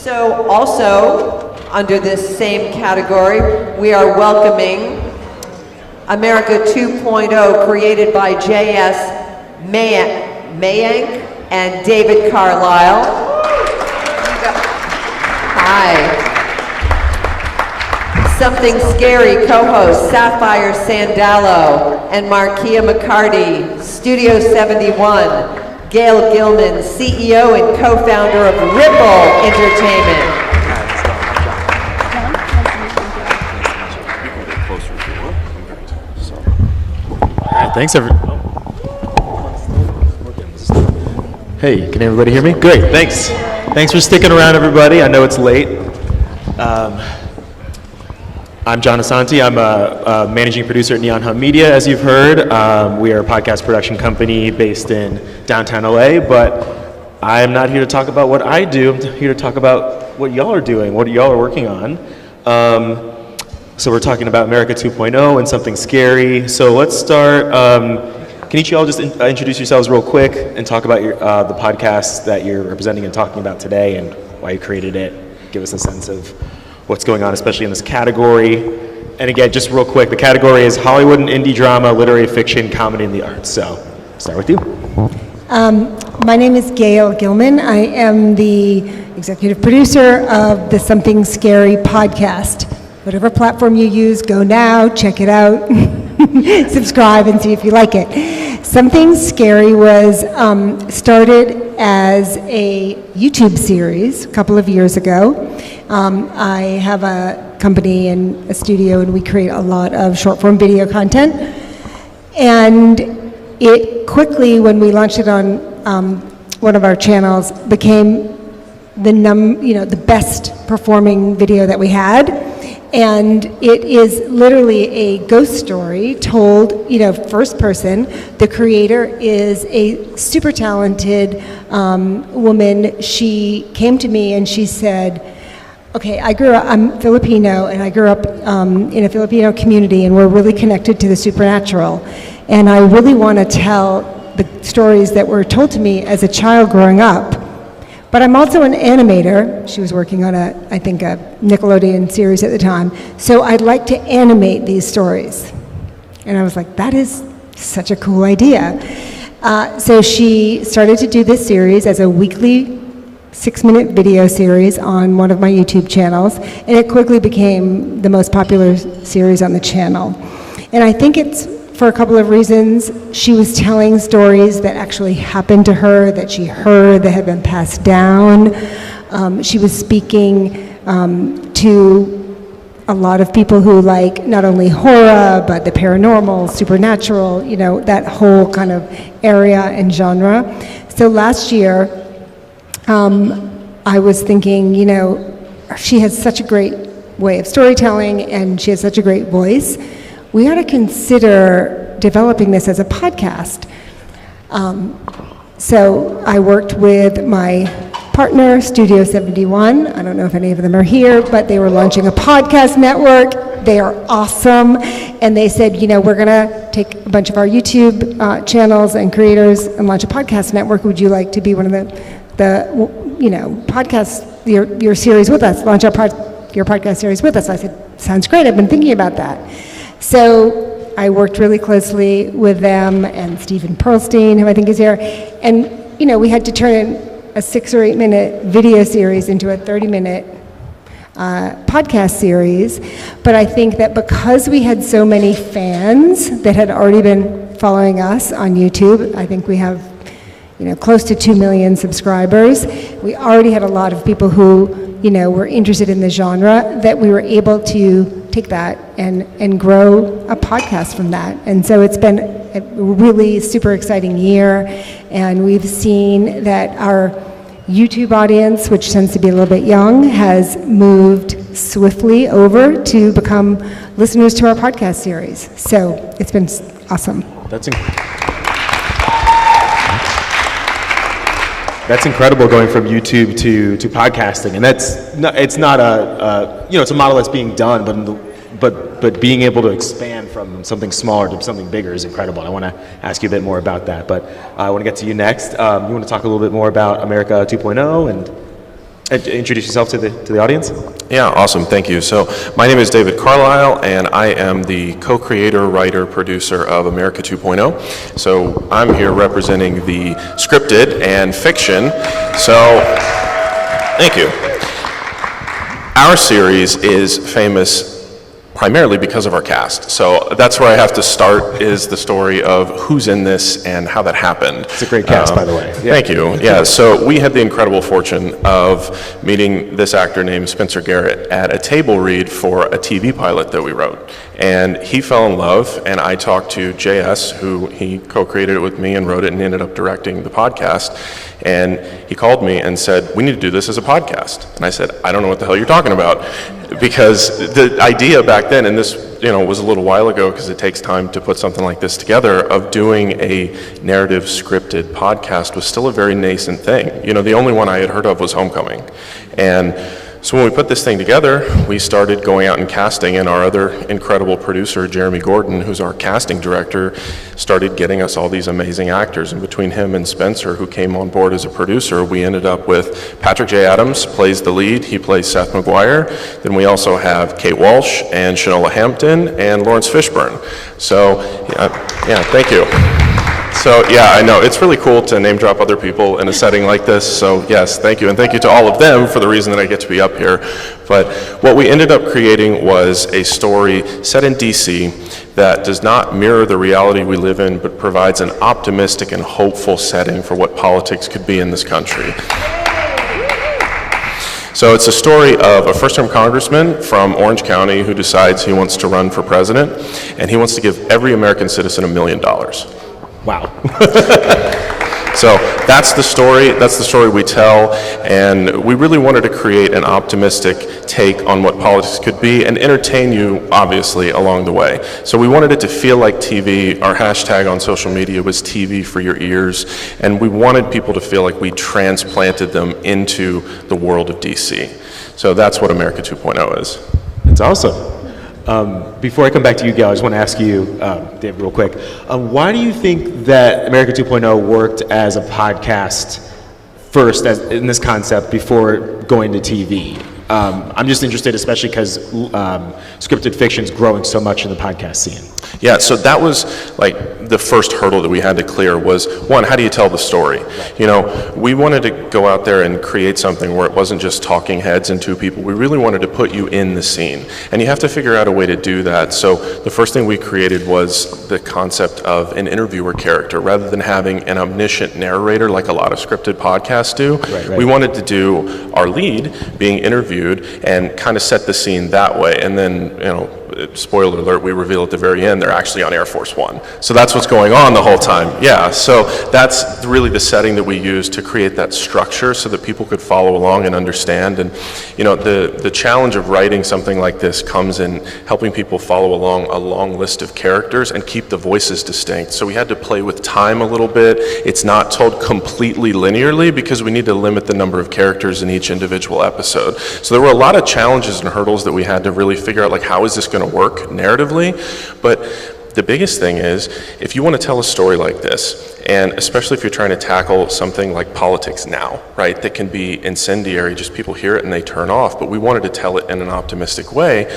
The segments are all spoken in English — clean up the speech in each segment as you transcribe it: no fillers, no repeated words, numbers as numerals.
So also, under this same category, we are welcoming America 2.0, created by J.S. Mayank and David Carlisle. Hi. Something Scary co-host Sapphire Sandalo and Markia McCarty, Studio 71. Gail Gilman, CEO and co-founder of Ripple Entertainment. All right, thanks Hey, can everybody hear me? Great, thanks. Thanks for sticking around, everybody. I know it's late. I'm John Asante. I'm a managing producer at Neon Hum Media, as you've heard. We are a podcast production company based in downtown LA, but I'm not here to talk about what I do. I'm here to talk about what y'all are doing, what y'all are working on. So we're talking about America 2.0 and something scary. So let's start. Can each of y'all just introduce yourselves real quick and talk about the podcast that you're representing and talking about today and why you created it? Give us a sense of what's going on, especially in this category. And again, just real quick, the category is Hollywood and indie drama, literary fiction, comedy, and the arts. So, start with you. My name is Gail Gilman. I am the executive producer of the Something Scary podcast. Whatever platform you use, go now, check it out, subscribe and see if you like it. Something Scary was started as a YouTube series a couple of years ago. I have a company and a studio, and we create a lot of short-form video content. And it quickly, when we launched it on one of our channels, became the best performing video that we had. And it is literally a ghost story told, first person. The creator is a super talented woman. She came to me and she said, okay, I'm Filipino, and I grew up in a Filipino community, and we're really connected to the supernatural. And I really want to tell the stories that were told to me as a child growing up. But I'm also an animator. She was working on a Nickelodeon series at the time. So I'd like to animate these stories. And I was like, that is such a cool idea. So she started to do this series as a weekly 6-minute video series on one of my YouTube channels. And it quickly became the most popular series on the channel. And I think it's for a couple of reasons. She was telling stories that actually happened to her, that she heard, that had been passed down. She was speaking to a lot of people who like not only horror, but the paranormal, supernatural, that whole kind of area and genre. So last year, I was thinking, she has such a great way of storytelling, and she has such a great voice. We ought to consider developing this as a podcast. So I worked with my partner, Studio 71. I don't know if any of them are here, but they were launching a podcast network. They are awesome. And they said, we're going to take a bunch of our YouTube channels and creators and launch a podcast network. Would you like to be one of the podcast, your series with us, launch your podcast series with us? I said, sounds great. I've been thinking about that. So I worked really closely with them and Stephen Pearlstein, who I think is here. And, we had to turn a 6 or 8 minute video series into a 30-minute podcast series. But I think that because we had so many fans that had already been following us on YouTube, I think we have close to 2 million subscribers. We already had a lot of people who, were interested in the genre, that we were able to take that and grow a podcast from that. And so it's been a really super exciting year, and we've seen that our YouTube audience, which tends to be a little bit young, has moved swiftly over to become listeners to our podcast series. So it's been awesome. That's incredible, going from YouTube to podcasting, and it's not it's a model that's being done, but being able to expand from something smaller to something bigger is incredible. I want to ask you a bit more about that, but I want to get to you next. You want to talk a little bit more about America 2.0 and Introduce yourself to the audience. Yeah, awesome. Thank you. So my name is David Carlisle, and I am the co-creator, writer, producer of America 2.0. So I'm here representing the scripted and fiction. So thank you. Our series is famous primarily because of our cast. So that's where I have to start, is the story of who's in this and how that happened. It's a great cast, by the way. Yeah. Thank you. Yeah, so we had the incredible fortune of meeting this actor named Spencer Garrett at a table read for a TV pilot that we wrote. And he fell in love, and I talked to JS, who he co-created it with me and wrote it and ended up directing the podcast. And he called me and said, we need to do this as a podcast. And I said, I don't know what the hell you're talking about. Because the idea back then, and this was a little while ago because it takes time to put something like this together, of doing a narrative scripted podcast was still a very nascent thing. The only one I had heard of was Homecoming. And so when we put this thing together, we started going out and casting, and our other incredible producer, Jeremy Gordon, who's our casting director, started getting us all these amazing actors. And between him and Spencer, who came on board as a producer, we ended up with Patrick J. Adams plays the lead. He plays Seth MacGuire. Then we also have Kate Walsh and Shanola Hampton and Lawrence Fishburne. So, yeah, thank you. So, yeah, I know. It's really cool to name drop other people in a setting like this. So, yes, thank you. And thank you to all of them for the reason that I get to be up here. But what we ended up creating was a story set in D.C. that does not mirror the reality we live in, but provides an optimistic and hopeful setting for what politics could be in this country. So it's a story of a first-term congressman from Orange County who decides he wants to run for president, and he wants to give every American citizen $1 million. Wow. So that's the story we tell, and we really wanted to create an optimistic take on what politics could be and entertain you, obviously, along the way. So we wanted it to feel like TV. Our hashtag on social media was TV for your ears, and we wanted people to feel like we transplanted them into the world of DC. So that's what America 2.0 is. That's awesome. Before I come back to you, Gail, I just want to ask you, Dave, real quick, why do you think that America 2.0 worked as a podcast first in this concept before going to TV? I'm just interested, especially because scripted fiction is growing so much in the podcast scene. Yeah, so that was like the first hurdle that we had to clear was, one, how do you tell the story? We wanted to go out there and create something where it wasn't just talking heads and two people. We really wanted to put you in the scene. And you have to figure out a way to do that. So the first thing we created was the concept of an interviewer character. Rather than having an omniscient narrator like a lot of scripted podcasts do, Right. we wanted to do our lead being interviewed and kind of set the scene that way. And then, spoiler alert, we reveal at the very end they're actually on Air Force One. So that's what's going on the whole time. Yeah, so that's really the setting that we used to create that structure so that people could follow along and understand. And, the challenge of writing something like this comes in helping people follow along a long list of characters and keep the voices distinct. So we had to play with time a little bit. It's not told completely linearly because we need to limit the number of characters in each individual episode. So there were a lot of challenges and hurdles that we had to really figure out, like, how is this going to work narratively? But the biggest thing is, if you want to tell a story like this, and especially if you're trying to tackle something like politics now, right, that can be incendiary, just people hear it and they turn off, but we wanted to tell it in an optimistic way,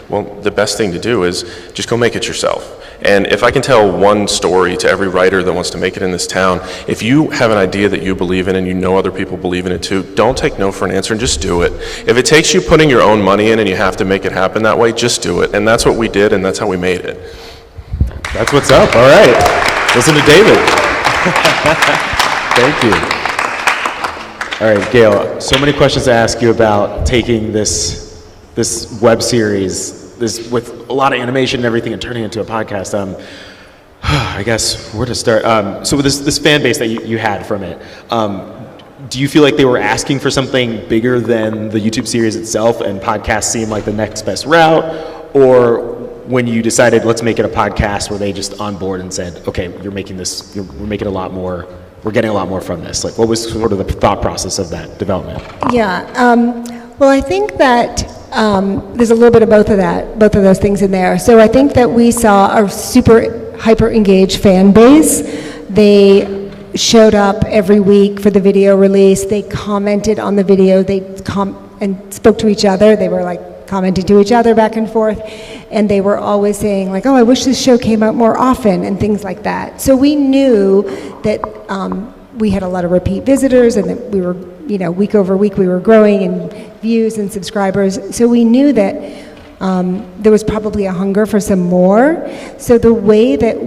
well, the best thing to do is just go make it yourself. And if I can tell one story to every writer that wants to make it in this town, if you have an idea that you believe in and you know other people believe in it too, don't take no for an answer and just do it. If it takes you putting your own money in and you have to make it happen that way, just do it. And that's what we did, and that's how we made it. That's what's up. All right. Listen to David. Thank you. All right, Gail, so many questions to ask you about taking this web series, this with a lot of animation and everything, and turning it into a podcast. I guess where to start. So with this fan base that you had from it, do you feel like they were asking for something bigger than the YouTube series itself, and podcasts seemed like the next best route? Or when you decided, let's make it a podcast, were they just on board and said, okay, we're making a lot more, we're getting a lot more from this? Like, what was sort of the thought process of that development? Yeah, well, I think that there's a little bit of both of those things in there. So I think that we saw a super hyper engaged fan base. They showed up every week for the video release. They commented on the video. And spoke to each other. They were like commenting to each other back and forth, and they were always saying like, "Oh, I wish this show came out more often," and things like that. So we knew that we had a lot of repeat visitors, and that we were, week over week, we were growing in views and subscribers. So we knew that there was probably a hunger for some more. So the way that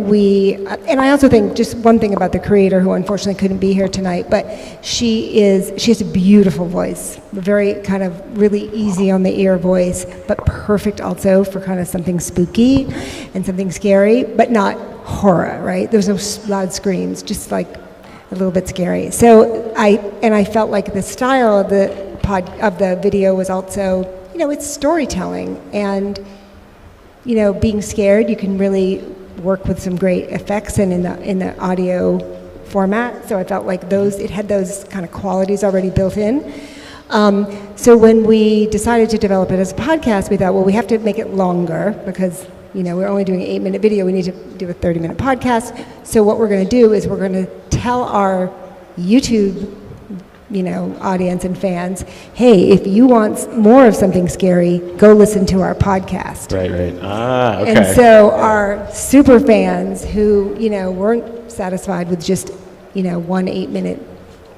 and I also think just one thing about the creator, who unfortunately couldn't be here tonight, but she has a beautiful voice, a very kind of really easy on the ear voice, but perfect also for kind of something spooky and something scary, but not horror, right? There's no loud screams, just like a little bit scary. So I felt like the style of the video was also, it's storytelling, and, being scared, you can really work with some great effects and in the audio format. So I felt like it had those kind of qualities already built in. So when we decided to develop it as a podcast, we thought, well, we have to make it longer because, we're only doing an 8-minute video. We need to do a 30-minute podcast. So what we're going to do is we're going to tell our YouTube audience and fans, hey, if you want more of something scary, go listen to our podcast. Right. Okay. And so our super fans who, weren't satisfied with just, 1 8-minute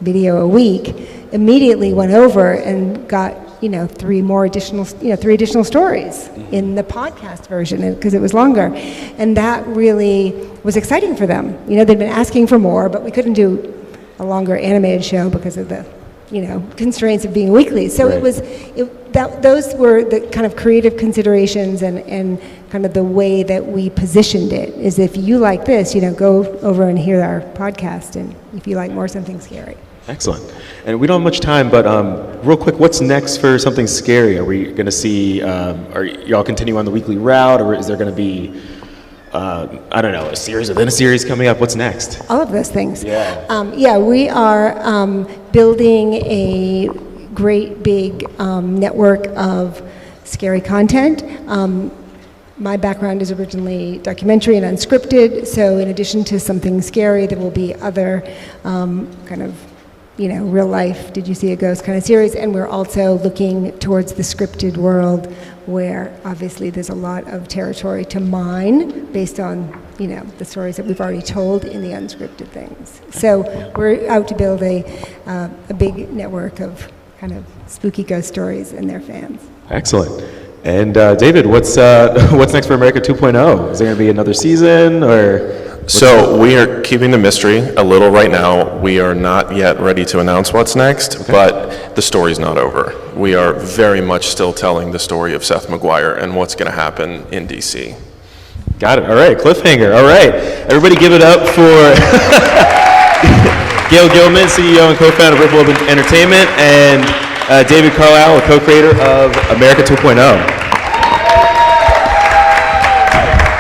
video a week, immediately went over and got, 3 additional stories in the podcast version because it was longer. And that really was exciting for them. They'd been asking for more, but we couldn't do a longer animated show because of the, constraints of being weekly. So Right. those were the kind of creative considerations and kind of the way that we positioned it, is if you like this, go over and hear our podcast, and if you like more something scary. Excellent. And we don't have much time, but real quick, what's next for Something Scary? Are we going to see, are y'all continue on the weekly route, or is there going to be, a series within a series coming up? What's next? All of those things. Yeah. We are building a great big network of scary content. My background is originally documentary and unscripted, so in addition to Something Scary, there will be other kind of real life, did you see a ghost kind of series, and we're also looking towards the scripted world, where obviously there's a lot of territory to mine based on, the stories that we've already told in the unscripted things. So we're out to build a big network of kind of spooky ghost stories and their fans. Excellent. And David, what's next for America 2.0? Is there going to be another season, or? So we are keeping the mystery a little right now. We are not yet ready to announce what's next, but the story's not over. We are very much still telling the story of Seth MacGuire and what's going to happen in D.C. Got it. All right, cliffhanger. All right, everybody give it up for Gail Gilman, CEO and co-founder of Ripple Entertainment, and David Carlisle, a co-creator of America 2.0.